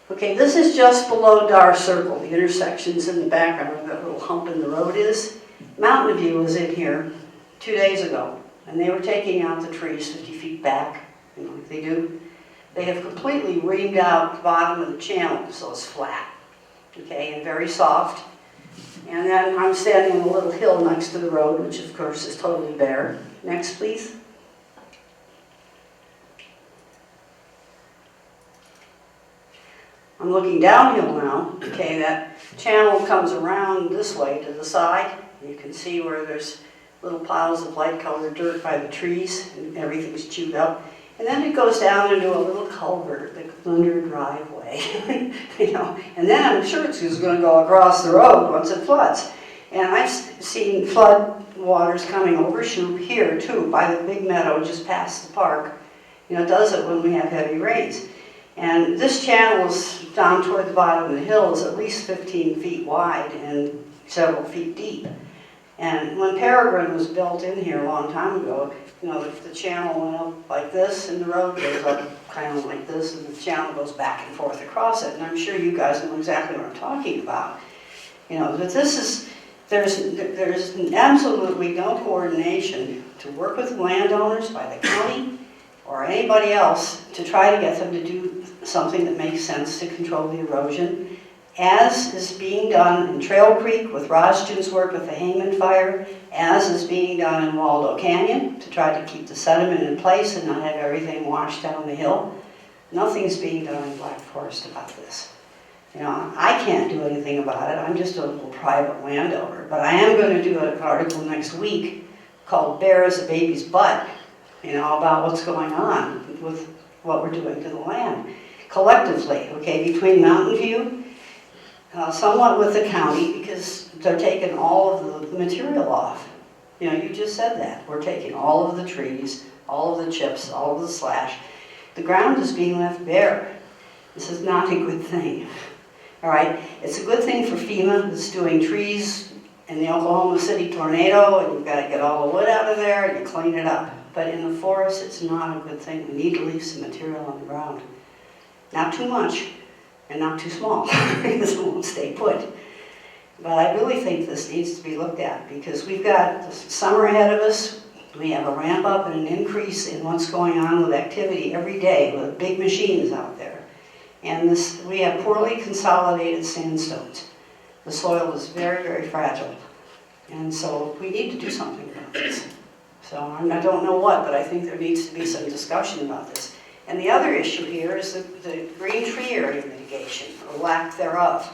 Okay, this is just below Dar Circle, the intersections in the background where that little hump in the road is. Mountain View was in here 2 days ago, and they were taking out the trees 50 feet back, you know, like they do. They have completely reamed out the bottom of the channel so it's flat, okay, and very soft. And then I'm standing on a little hill next to the road, which of course is totally bare. Next, please. I'm looking downhill now. Okay, that channel comes around this way to the side. You can see where there's little piles of light-colored dirt by the trees, and everything's chewed up. And then it goes down into a little culvert that goes under a driveway, you know. And then I'm sure it's just going to go across the road once it floods. And I've seen flood waters coming over Shoup here too, by the big meadow just past the park. You know, it does it when we have heavy rains. And this channel is down toward the bottom of the hill is at least 15 feet wide and several feet deep. And when Peregrine was built in here a long time ago, you know, the channel went up like this and the road goes up kind of like this and the channel goes back and forth across it. And I'm sure you guys know exactly what I'm talking about. You know, but this is, there's absolutely no coordination to work with landowners by the county or anybody else to try to get them to do something that makes sense to control the erosion, as is being done in Trail Creek with Rosgen's work with the Hayman Fire, as is being done in Waldo Canyon to try to keep the sediment in place and not have everything washed down the hill. Nothing's being done in Black Forest about this. You know, I can't do anything about it. I'm just a little private landowner, but I am going to do an article next week called Bare as a Baby's Butt, you know, about what's going on with what we're doing to the land collectively, okay, between Mountain View, somewhat with the county, because they're taking all of the material off. You know, you just said that. We're taking all of the trees, all of the chips, all of the slash. The ground is being left bare. This is not a good thing, all right? It's a good thing for FEMA that's doing trees in the Oklahoma City tornado, and you've got to get all the wood out of there and you clean it up. But in the forest, it's not a good thing. We need to leave some material on the ground. Not too much, and not too small, because it won't stay put. But I really think this needs to be looked at because we've got the summer ahead of us. We have a ramp up and an increase in what's going on with activity every day with big machines out there. And we have poorly consolidated sandstones. The soil is very, very fragile. And so we need to do something about this. So I don't know what, but I think there needs to be some discussion about this. And the other issue here is the green tree area mitigation, or lack thereof.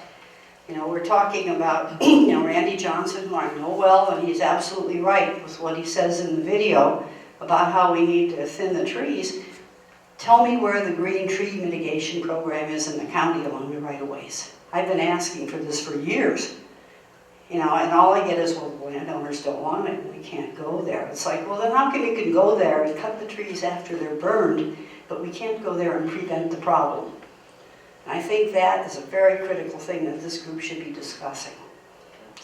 You know, we're talking about, Randy Johnson, who I know well, and he's absolutely right with what he says in the video about how we need to thin the trees. Tell me where the green tree mitigation program is in the county along the right-of-ways. I've been asking for this for years. And all I get is, well, landowners don't want it, and we can't go there. It's like, well, then how come you can go there and cut the trees after they're burned, but we can't go there and prevent the problem? And I think that is a very critical thing that this group should be discussing.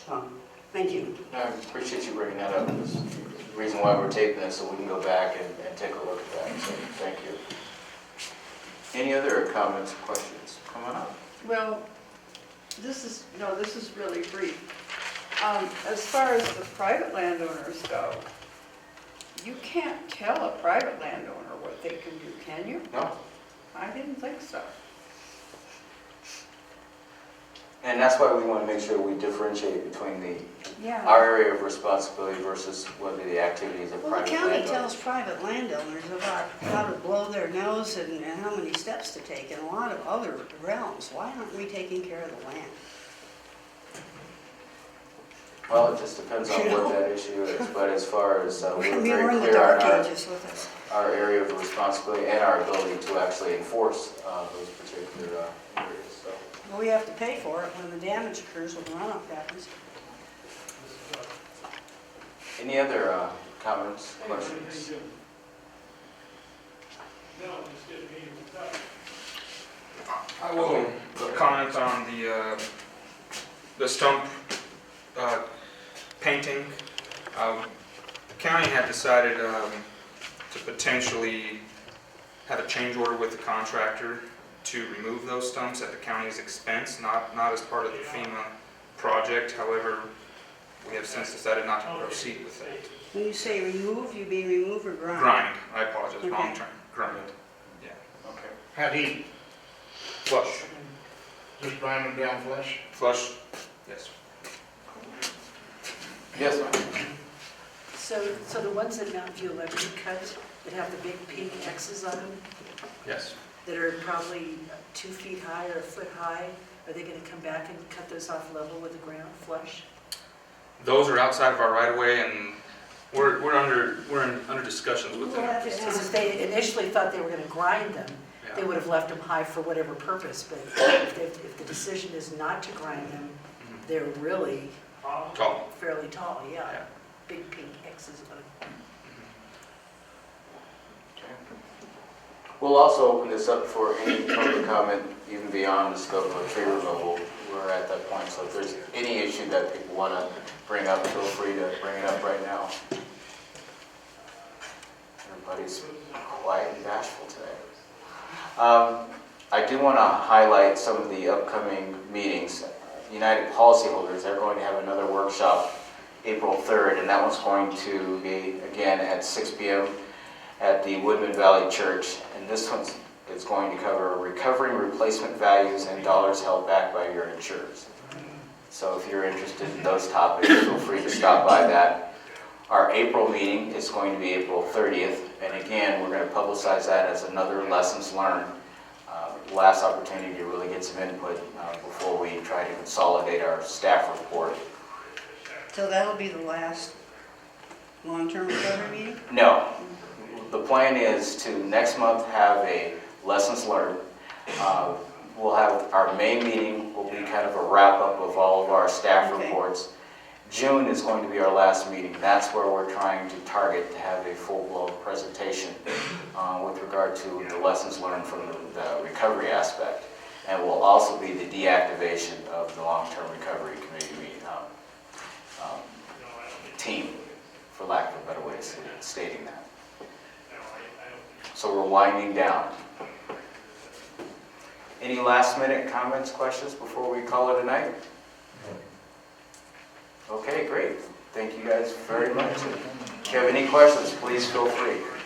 So, thank you. I appreciate you bringing that up. It's the reason why we're taping this, so we can go back and take a look at that. So, thank you. Any other comments or questions coming up? Well, this is really brief. As far as the private landowners go, you can't tell a private landowner what they can do, can you? No. I didn't think so. And that's why we want to make sure we differentiate between Yeah. our area of responsibility versus whether the activities of Well, the private county landowners. tells private landowners about how to blow their nose and how many steps to take in a lot of other realms. Why aren't we taking care of the land? Well, it just depends on what that issue is, but as far as we're We're very in the clear dark on ages with us. our area of responsibility and our ability to actually enforce those particular areas. So, Well, we have to pay for it when the damage occurs, when the runoff happens. any other comments, questions? I will comment on the stump painting. The county had decided to potentially have a change order with the contractor to remove those stumps at the county's expense, not as part of the FEMA project. However, we have since decided not to proceed with that. When you say remove, you mean remove or grind? Grind, I apologize, Okay. wrong term, grind. Yeah. Okay. Had he Flush, just grind them down flush? flush, yes. Yes, ma'am. So the ones that Mount View Electric cut that have the big pink X's on them, Yes. that are probably 2 feet high or a foot high, are they going to come back and cut those off level with the ground, flush? Those are outside of our right of way, and we're under discussions with them. at this time. Because if they initially thought they were going to grind them, they Yeah. would have left them high for whatever purpose, but if the decision is not to grind them, they're really Tall. fairly tall, yeah. Yeah. Big pink X's on them. We'll also open this up for any public comment, even beyond the scope of tree removal. We're at that point, so if there's any issue that people want to bring up, feel free to bring it up right now. Everybody's quiet and bashful today. I do want to highlight some of the upcoming meetings. United Policyholders, they're going to have another workshop April 3rd, and that one's going to be, again, at 6 p.m. at the Woodman Valley Church. And this one is going to cover recovering replacement values and dollars held back by your insurers. So if you're interested in those topics, feel free to stop by that. Our April meeting is going to be April 30th, and again, we're going to publicize that as another lessons learned. Last opportunity to really get some input before we try to consolidate our staff report. So that'll be the last long-term recovery meeting? No. The plan is to next month have a lessons learned. We'll have our May meeting will be kind of a wrap-up of all of our staff reports. June is going to be our last meeting. That's where we're trying to target to have a full-blown presentation with regard to the lessons learned from the recovery aspect. And will also be the deactivation of the long-term recovery committee team, for lack of a better way of stating that. So we're winding down. Any last-minute comments, questions before we call it a night? Okay, great. Thank you guys very much. If you have any questions, please feel free.